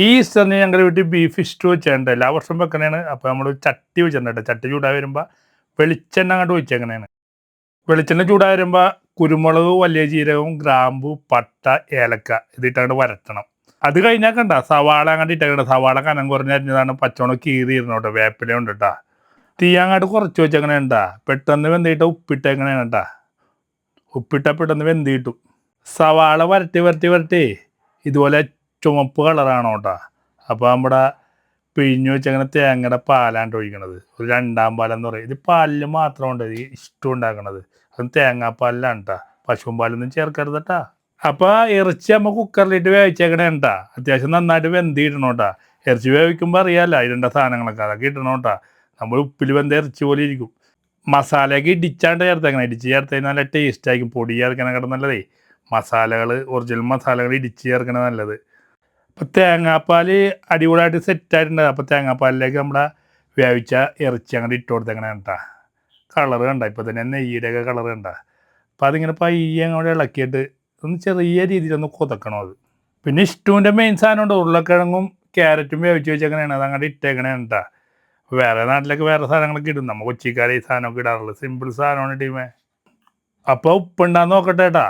ഈ ഈസ്റ്ററിന് ഞങ്ങളുടെ വീട്ടിൽ ബീഫ് ഇഷ്ടം വെച്ചിട്ടുണ്ട്. എല്ലാ വർഷവും വെക്കണേണ്. അപ്പോൾ നമ്മൾ ചട്ടി വെച്ചിട്ടുണ്ട്. ചട്ടി ചൂടായി വരുമ്പോൾ വെളിച്ചെണ്ണ അങ്ങോട്ട് ഒഴിച്ചേക്കണേണ്. വെളിച്ചെണ്ണ ചൂടായി വരുമ്പോൾ കുരുമുളക്, വലിയ ജീരകവും, ഗ്രാമ്പു, പട്ട, ഏലക്ക ഇതിട്ടങ്ങോട്ട് വരട്ടണം. അത് കഴിഞ്ഞാൽ കണ്ട സവാള അങ്ങോട്ട് ഇട്ടേക്കണ്ട. സവാള കനം കുറഞ്ഞരിഞ്ഞതാണ്, പച്ചമുളക് കീറിയിരുന്നോട്ടോ, വേപ്പില ഉണ്ട് കേട്ടാ. തീ അങ്ങോട്ട് കുറച്ച് വെച്ചേക്കണേ ഉണ്ടാ. പെട്ടെന്ന് വെന്തിട്ട് ഉപ്പിട്ടേക്കണേ കേട്ടാ. ഉപ്പിട്ടാൽ പെട്ടെന്ന് വെന്ത് കിട്ടും. സവാള വരട്ടി വരട്ടി വരട്ടി ഇതുപോലെ ചുമപ്പ് കളറാണോ കേട്ടോ. അപ്പോൾ നമ്മുടെ പിഴിഞ്ഞ് വെച്ചങ്ങനെ തേങ്ങയുടെ പാലാണ്ട് ഒഴിക്കണത്. ഒരു രണ്ടാം പാലെന്ന് പറയും. ഇത് പാലിൽ മാത്രമുണ്ട് ഈ ഇഷ്ടം ഉണ്ടാക്കണത്. അതും തേങ്ങാപ്പാലിലാണ് കേട്ടോ. പശുവും പാലൊന്നും ചേർക്കരുത് കേട്ടാ. അപ്പോൾ ഇറച്ചി നമ്മൾ കുക്കറിലിട്ട് വേവിച്ചേക്കണേ കേട്ടാ. അത്യാവശ്യം നന്നായിട്ട് വെന്തിടണം കേട്ടാ. ഇറച്ചി വേവിക്കുമ്പോൾ അറിയാമല്ലോ അതിൻ്റെ സാധനങ്ങളൊക്കെ അതൊക്കെ ഇടണം കേട്ടാ. നമ്മൾ ഉപ്പിൽ വെന്ത ഇറച്ചി പോലെ ഇരിക്കും. മസാലയൊക്കെ ഇടിച്ചാണ്ട് ചേർത്തേക്കണം. ഇടിച്ച് ചേർത്ത് കഴിഞ്ഞാൽ നല്ല ടേസ്റ്റ് ആയിരിക്കും. പൊടി ചേർക്കണേക്കാട്ടും നല്ലതേ മസാലകൾ, ഒറിജിനൽ മസാലകൾ ഇടിച്ച് ചേർക്കണ നല്ലത്. അപ്പോൾ തേങ്ങാപ്പാൽ അടിപൊളിയായിട്ട് സെറ്റായിട്ടുണ്ട്. അപ്പോൾ തേങ്ങാപ്പാലിലേക്ക് നമ്മുടെ വേവിച്ച ഇറച്ചി അങ്ങോട്ട് ഇട്ട് കൊടുത്തേക്കണേ കേട്ടാ. കളറ് കണ്ട ഇപ്പോൾ തന്നെ നെയ്യുടെയൊക്കെ കളറ് കണ്ട. അപ്പോൾ അതിങ്ങനെ പയ്യെ അങ്ങോട്ട് ഇളക്കിയിട്ട് ഒന്ന് ചെറിയ രീതിയിലൊന്ന് കൊതക്കണം അത്. പിന്നെ ഇഷ്ടൂൻ്റെ മെയിൻ സാധനമുണ്ട്, ഉരുളക്കിഴങ്ങും ക്യാരറ്റും വേവിച്ച് വെച്ചേക്കണേണ്. അത് അങ്ങോട്ട് ഇട്ടേക്കണേ കേട്ടാ. വേറെ നാട്ടിലൊക്കെ വേറെ സാധനങ്ങളൊക്കെ ഇടും. നമ്മൾ കൊച്ചിക്കാർ ഈ സാധനമൊക്കെ ഇടാറുള്ളത് സിമ്പിൾ സാധനമാണ് ടീമേ. അപ്പോൾ ഉപ്പുണ്ടാന്ന് നോക്കട്ടെ കേട്ടാ.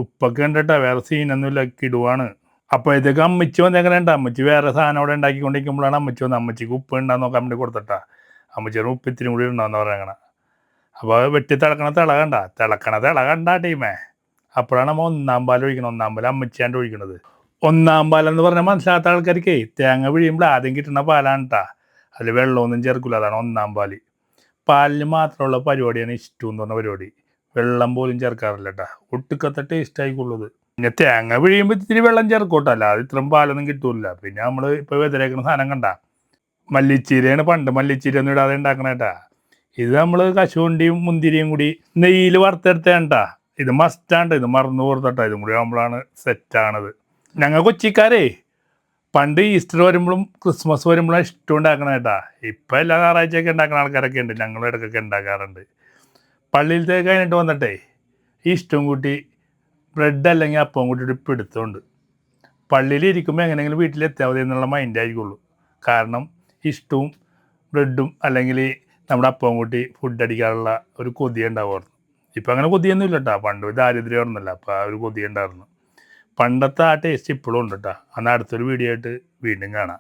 ഉപ്പൊക്കെ ഉണ്ട് കേട്ടോ, വേറെ സീനൊന്നുമില്ല, ഇടുവാണ്. അപ്പോഴത്തേക്ക് അമ്മച്ചി വന്നേക്കണേ ഉണ്ട്. അമ്മച്ചി വേറെ സാധനം അവിടെ ഉണ്ടാക്കിക്കൊണ്ടിരിക്കുമ്പോഴാണ് അമ്മച്ചി വന്നത്. അമ്മച്ചിക്ക് ഉപ്പ് ഉണ്ടാന്ന് നോക്കാൻ വേണ്ടി കൊടുത്തിട്ടാ. അമ്മച്ചിയുടെ ഉപ്പ് ഇത്തിരി കൂടി ഉണ്ടാന്ന് പറയണ. അപ്പോൾ വെട്ടി തിളക്കണ തിള കണ്ട ടീമേ. അപ്പോഴാണ് നമ്മൾ ഒന്നാം പാൽ ഒഴിക്കണം. ഒന്നാം പാൽ അമ്മച്ചിയാണ്ട് ഒഴിക്കണത്. ഒന്നാം പാലെന്ന് പറഞ്ഞാൽ മനസ്സിലാത്ത ആൾക്കാർക്ക് തേങ്ങ പിഴിയുമ്പോൾ ആദ്യം കിട്ടുന്ന പാലാണ് കേട്ടാ. അതിൽ വെള്ളമൊന്നും ചേർക്കില്ല. അതാണ് ഒന്നാം പാൽ. പാലിന് മാത്രമുള്ള പരിപാടിയാണ് ഇഷ്ടം എന്ന് പറഞ്ഞ പരിപാടി. വെള്ളം പോലും ചേർക്കാറില്ല കേട്ടാ. ഒട്ടുക്കത്തെ ടേസ്റ്റ് ആയിക്കൊള്ളുന്നത്. പിന്നെ തേങ്ങ പിഴിയുമ്പോൾ ഇത്തിരി വെള്ളം ചേർക്കോട്ടോ, അല്ലാതെ ഇത്രയും പാലൊന്നും കിട്ടൂല. പിന്നെ നമ്മൾ ഇപ്പോൾ വെതിരേക്കുന്ന സാധനം കണ്ട മല്ലിച്ചീരയാണ്. പണ്ട് മല്ലിച്ചീര ഒന്നും ഇടാതെ ഉണ്ടാക്കണേട്ടാ. ഇത് നമ്മൾ കശുവണ്ടിയും മുന്തിരിയും കൂടി നെയ്യിൽ വറുത്തെടുത്തേണ്ടാ. ഇത് മസ്റ്റാണ്ട്. ഇത് മറന്നു കൊടുത്തട്ടാ. ഇതും കൂടി ആകുമ്പോഴാണ് സെറ്റാണത്. ഞങ്ങൾ കൊച്ചിക്കാരേ പണ്ട് ഈസ്റ്റർ വരുമ്പോഴും ക്രിസ്മസ് വരുമ്പോഴും ഇഷ്ടം ഉണ്ടാക്കണേട്ടാ. ഇപ്പം എല്ലാ ഞായറാഴ്ചയൊക്കെ ഉണ്ടാക്കുന്ന ആൾക്കാരൊക്കെ ഉണ്ട്. ഞങ്ങളുടെ ഇടയ്ക്കൊക്കെ ഉണ്ടാക്കാറുണ്ട്. പള്ളിയിലത്തേക്ക് കഴിഞ്ഞിട്ട് വന്നിട്ടേ ഈ ഇഷ്ടം കൂട്ടി ബ്രെഡ് അല്ലെങ്കിൽ അപ്പം കൂട്ടിയിട്ട് പിടുത്തമുണ്ട്. പള്ളിയിൽ ഇരിക്കുമ്പോൾ എങ്ങനെയെങ്കിലും വീട്ടിലെത്തിയാൽ മതി എന്നുള്ള മൈൻഡ് ആയിരിക്കുള്ളൂ. കാരണം ഇഷ്ടവും ബ്രെഡും അല്ലെങ്കിൽ നമ്മുടെ അപ്പം കൂട്ടി ഫുഡ് അടിക്കാനുള്ള ഒരു കൊതി ഉണ്ടാവുമായിരുന്നു. ഇപ്പം അങ്ങനെ കൊതിയൊന്നും ഇല്ല കേട്ടോ. പണ്ട് ദാരിദ്ര്യമായിരുന്നല്ലോ, അപ്പോൾ ആ ഒരു കൊതി ഉണ്ടായിരുന്നു. പണ്ടത്തെ ആ ടേസ്റ്റ് ഇപ്പോഴും ഉണ്ട് കേട്ടോ. എന്നാൽ അടുത്തൊരു വീഡിയോ ആയിട്ട് വീണ്ടും കാണാം.